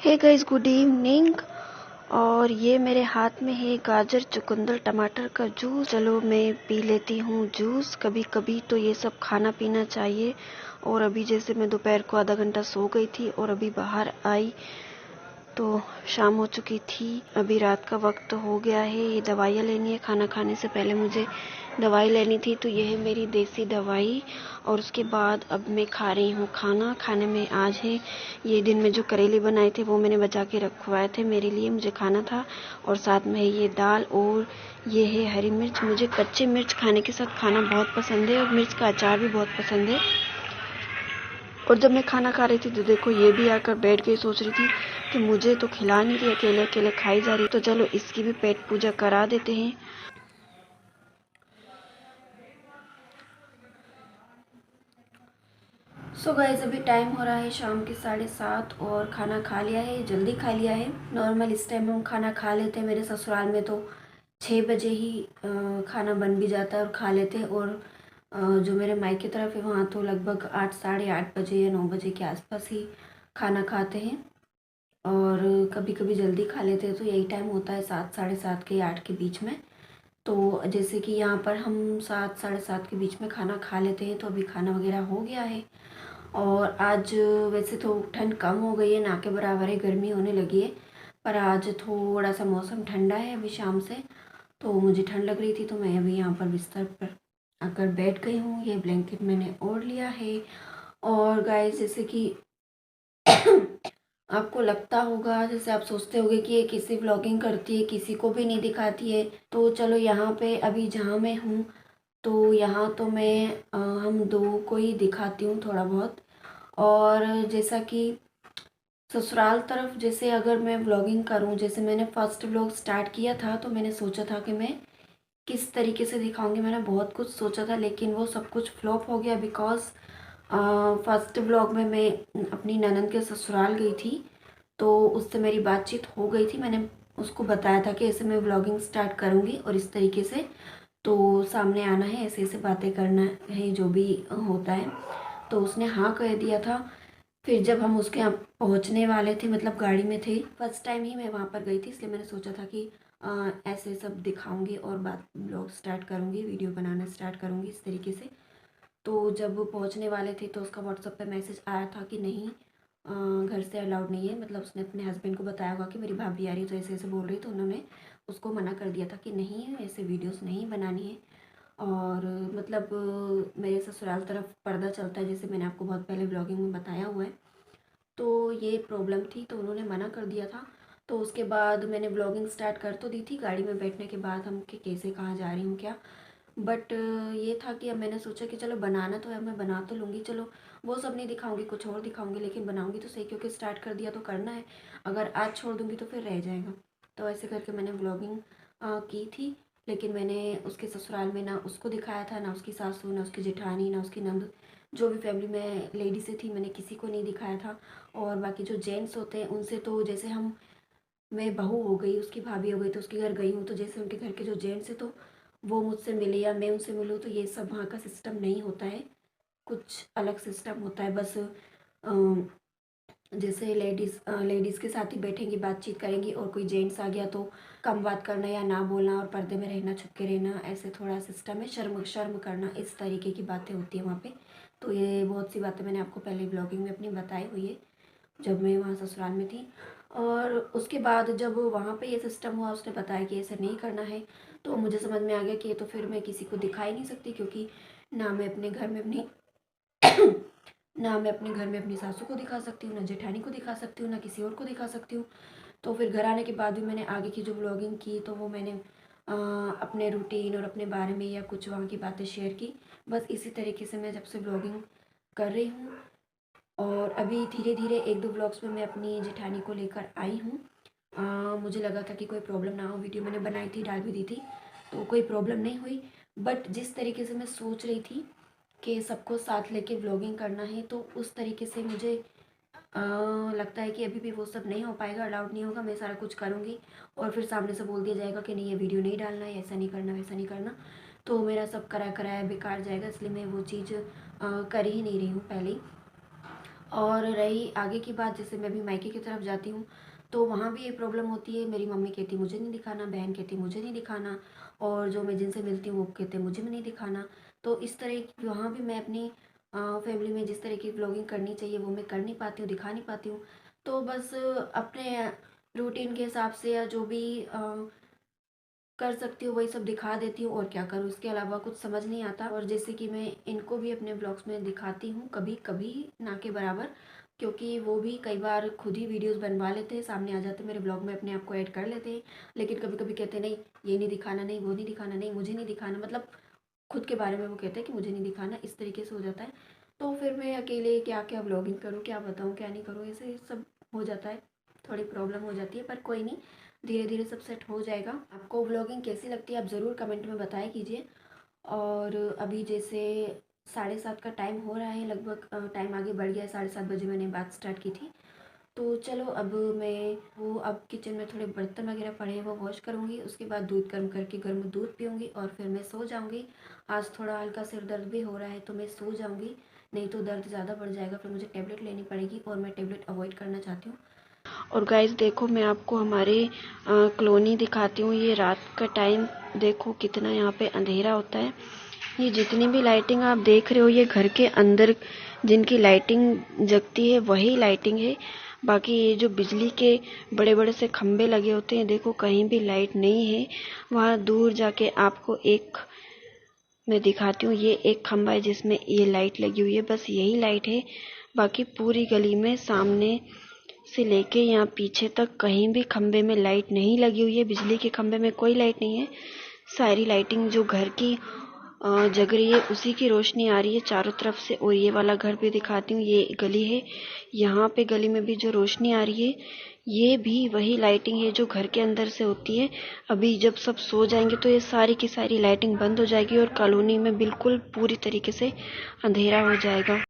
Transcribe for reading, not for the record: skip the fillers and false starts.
Hey guys, good evening. और ये मेरे हाथ में है गाजर चुकंदर टमाटर का जूस। चलो मैं पी लेती हूँ जूस। कभी कभी तो ये सब खाना पीना चाहिए। और अभी जैसे मैं दोपहर को आधा घंटा सो गई थी और अभी बाहर आई तो शाम हो चुकी थी। अभी रात का वक्त हो गया है। ये दवाइयाँ लेनी है। खाना खाने से पहले मुझे दवाई लेनी थी, तो यह है मेरी देसी दवाई। और उसके बाद अब मैं खा रही हूँ खाना। खाने में आज है ये दिन में जो करेले बनाए थे वो मैंने बचा के रखवाए थे मेरे लिए, मुझे खाना था। और साथ में है ये दाल और ये है हरी मिर्च। मुझे कच्चे मिर्च खाने के साथ खाना बहुत पसंद है और मिर्च का अचार भी बहुत पसंद है। और जब मैं खाना खा रही थी तो देखो ये भी आकर बैठ गई। सोच रही थी कि मुझे तो खिला नहीं रही, अकेले अकेले खाई जा रही। तो चलो इसकी भी पेट पूजा करा देते हैं। सो गाइस, अभी टाइम हो रहा है शाम के 7:30 और खाना खा लिया है, जल्दी खा लिया है। नॉर्मल इस टाइम हम खाना खा लेते हैं। मेरे ससुराल में तो 6 बजे ही खाना बन भी जाता है और खा लेते हैं। और जो मेरे मायके तरफ है वहाँ तो लगभग 8 साढ़े 8 बजे या 9 बजे के आसपास ही खाना खाते हैं। और कभी कभी जल्दी खा लेते हैं तो यही टाइम होता है 7 साढ़े 7 के 8 के बीच में। तो जैसे कि यहाँ पर हम 7 साढ़े 7 के बीच में खाना खा लेते हैं। तो अभी खाना वगैरह हो गया है। और आज वैसे तो ठंड कम हो गई है, ना के बराबर है, गर्मी होने लगी है। पर आज थोड़ा सा मौसम ठंडा है अभी शाम से। तो मुझे ठंड लग रही थी तो मैं अभी यहाँ पर बिस्तर पर आकर बैठ गई हूँ। ये ब्लैंकेट मैंने ओढ़ लिया है। और गाइस, जैसे कि आपको लगता होगा, जैसे आप सोचते होगे कि ये किसी व्लॉगिंग करती है, किसी को भी नहीं दिखाती है। तो चलो यहाँ पे अभी जहाँ मैं हूँ तो यहाँ तो मैं हम दो को ही दिखाती हूँ थोड़ा बहुत। और जैसा कि ससुराल तरफ जैसे अगर मैं व्लॉगिंग करूँ, जैसे मैंने फर्स्ट व्लॉग स्टार्ट किया था तो मैंने सोचा था कि मैं किस तरीके से दिखाऊंगी। मैंने बहुत कुछ सोचा था लेकिन वो सब कुछ फ्लॉप हो गया। बिकॉज फर्स्ट व्लॉग में मैं अपनी ननद के ससुराल गई थी तो उससे मेरी बातचीत हो गई थी। मैंने उसको बताया था कि ऐसे मैं व्लॉगिंग स्टार्ट करूँगी और इस तरीके से तो सामने आना है, ऐसे ऐसे बातें करना है, जो भी होता है। तो उसने हाँ कह दिया था। फिर जब हम उसके यहाँ पहुँचने वाले थे, मतलब गाड़ी में थे, फर्स्ट टाइम ही मैं वहाँ पर गई थी, इसलिए मैंने सोचा था कि ऐसे सब दिखाऊंगी और बात ब्लॉग स्टार्ट करूँगी, वीडियो बनाना स्टार्ट करूँगी इस तरीके से। तो जब वो पहुँचने वाले थे तो उसका व्हाट्सएप पे मैसेज आया था कि नहीं, घर से अलाउड नहीं है। मतलब उसने अपने हस्बैंड को बताया होगा कि मेरी भाभी आ रही है तो ऐसे ऐसे बोल रही, तो उन्होंने उसको मना कर दिया था कि नहीं, ऐसे वीडियोस नहीं बनानी है। और मतलब मेरे ससुराल तरफ पर्दा चलता है, जैसे मैंने आपको बहुत पहले ब्लॉगिंग में बताया हुआ है। तो ये प्रॉब्लम थी तो उन्होंने मना कर दिया था। तो उसके बाद मैंने ब्लॉगिंग स्टार्ट कर तो दी थी गाड़ी में बैठने के बाद हम, कि कैसे कहाँ जा रही हूँ क्या। बट ये था कि अब मैंने सोचा कि चलो बनाना तो है, मैं बना तो लूँगी, चलो वो सब नहीं दिखाऊंगी, कुछ और दिखाऊंगी, लेकिन बनाऊंगी तो सही, क्योंकि स्टार्ट कर दिया तो करना है। अगर आज छोड़ दूंगी तो फिर रह जाएगा। तो ऐसे करके मैंने ब्लॉगिंग की थी। लेकिन मैंने उसके ससुराल में ना उसको दिखाया था, ना उसकी सासू, ना उसकी जेठानी, ना उसकी नंद, जो भी फैमिली में लेडीज़ें थी मैंने किसी को नहीं दिखाया था। और बाकी जो जेंट्स होते हैं उनसे तो जैसे हम, मैं बहू हो गई, उसकी भाभी हो गई तो उसके घर गई हूँ, तो जैसे उनके घर के जो जेंट्स हैं तो वो मुझसे मिले या मैं उनसे मिलूँ, तो ये सब वहाँ का सिस्टम नहीं होता है। कुछ अलग सिस्टम होता है। बस जैसे लेडीज़ के साथ ही बैठेंगी, बातचीत करेंगी, और कोई जेंट्स आ गया तो कम बात करना या ना बोलना और पर्दे में रहना, छुप के रहना, ऐसे थोड़ा सिस्टम है। शर्म शर्म करना, इस तरीके की बातें होती है वहाँ पे। तो ये बहुत सी बातें मैंने आपको पहले ब्लॉगिंग में अपनी बताई हुई है जब मैं वहाँ ससुराल में थी। और उसके बाद जब वहाँ पे ये सिस्टम हुआ, उसने बताया कि ऐसे नहीं करना है, तो मुझे समझ में आ गया कि ये तो फिर मैं किसी को दिखा ही नहीं सकती, क्योंकि ना मैं अपने घर में अपनी ना मैं अपने घर में अपनी सासू को दिखा सकती हूँ, ना जेठानी को दिखा सकती हूँ, ना किसी और को दिखा सकती हूँ। तो फिर घर आने के बाद भी मैंने आगे की जो ब्लॉगिंग की तो वो मैंने अपने रूटीन और अपने बारे में या कुछ वहाँ की बातें शेयर की। बस इसी तरीके से मैं जब से ब्लॉगिंग कर रही हूँ। और अभी धीरे धीरे एक दो ब्लॉग्स में मैं अपनी जेठानी को लेकर आई हूँ। मुझे लगा था कि कोई प्रॉब्लम ना हो, वीडियो मैंने बनाई थी, डाल भी दी थी, तो कोई प्रॉब्लम नहीं हुई। बट जिस तरीके से मैं सोच रही थी कि सबको साथ लेके व्लॉगिंग करना है, तो उस तरीके से मुझे लगता है कि अभी भी वो सब नहीं हो पाएगा, अलाउड नहीं होगा। मैं सारा कुछ करूँगी और फिर सामने से बोल दिया जाएगा कि नहीं, ये वीडियो नहीं डालना है, ऐसा नहीं करना, वैसा नहीं करना, तो मेरा सब करा कराया बेकार जाएगा। इसलिए मैं वो चीज़ कर ही नहीं रही हूँ पहले ही। और रही आगे की बात, जैसे मैं भी मायके की तरफ जाती हूँ तो वहाँ भी ये प्रॉब्लम होती है। मेरी मम्मी कहती मुझे नहीं दिखाना, बहन कहती मुझे नहीं दिखाना, और जो मैं जिनसे मिलती हूँ वो कहते मुझे भी नहीं दिखाना। तो इस तरह वहाँ भी मैं अपनी फैमिली में जिस तरह की व्लॉगिंग करनी चाहिए वो मैं कर नहीं पाती हूँ, दिखा नहीं पाती हूँ। तो बस अपने रूटीन के हिसाब से या जो भी कर सकती हूँ वही सब दिखा देती हूँ, और क्या करूँ, इसके अलावा कुछ समझ नहीं आता। और जैसे कि मैं इनको भी अपने ब्लॉग्स में दिखाती हूँ कभी कभी, ना के बराबर, क्योंकि वो भी कई बार खुद ही वीडियोस बनवा लेते हैं, सामने आ जाते हैं मेरे ब्लॉग में, अपने आप को ऐड कर लेते हैं। लेकिन कभी कभी कहते हैं नहीं ये नहीं दिखाना, नहीं वो नहीं दिखाना, नहीं मुझे नहीं दिखाना, मतलब खुद के बारे में वो कहते हैं कि मुझे नहीं दिखाना, इस तरीके से हो जाता है। तो फिर मैं अकेले क्या क्या व्लॉगिंग करूँ, क्या बताऊँ क्या नहीं करूँ, ऐसे सब हो जाता है, थोड़ी प्रॉब्लम हो जाती है। पर कोई नहीं, धीरे धीरे सब सेट हो जाएगा। आपको व्लॉगिंग कैसी लगती है आप ज़रूर कमेंट में बताया कीजिए। और अभी जैसे 7:30 का टाइम हो रहा है लगभग, टाइम आगे बढ़ गया है, 7:30 बजे मैंने बात स्टार्ट की थी। तो चलो अब मैं वो अब किचन में थोड़े बर्तन वगैरह पड़े हैं वो वॉश करूँगी, उसके बाद दूध गर्म करके गर्म दूध पीऊँगी और फिर मैं सो जाऊँगी। आज थोड़ा हल्का सिर दर्द भी हो रहा है तो मैं सो जाऊँगी, नहीं तो दर्द ज़्यादा बढ़ जाएगा, फिर मुझे टेबलेट लेनी पड़ेगी और मैं टेबलेट अवॉइड करना चाहती हूँ। और गाइस देखो मैं आपको हमारे कॉलोनी दिखाती हूँ। ये रात का टाइम देखो कितना यहाँ पे अंधेरा होता है। ये जितनी भी लाइटिंग आप देख रहे हो ये घर के अंदर जिनकी लाइटिंग जगती है वही लाइटिंग है। बाकी ये जो बिजली के बड़े बड़े से खंबे लगे होते हैं देखो कहीं भी लाइट नहीं है। वहाँ दूर जाके आपको एक मैं दिखाती हूँ, ये एक खंबा है जिसमें ये लाइट लगी हुई है, बस यही लाइट है। बाकी पूरी गली में सामने से लेके यहाँ पीछे तक कहीं भी खंबे में लाइट नहीं लगी हुई है। बिजली के खंबे में कोई लाइट नहीं है। सारी लाइटिंग जो घर की जग रही है उसी की रोशनी आ रही है चारों तरफ से। और ये वाला घर भी दिखाती हूँ, ये गली है, यहाँ पे गली में भी जो रोशनी आ रही है ये भी वही लाइटिंग है जो घर के अंदर से होती है। अभी जब सब सो जाएंगे तो ये सारी की सारी लाइटिंग बंद हो जाएगी और कॉलोनी में बिल्कुल पूरी तरीके से अंधेरा हो जाएगा।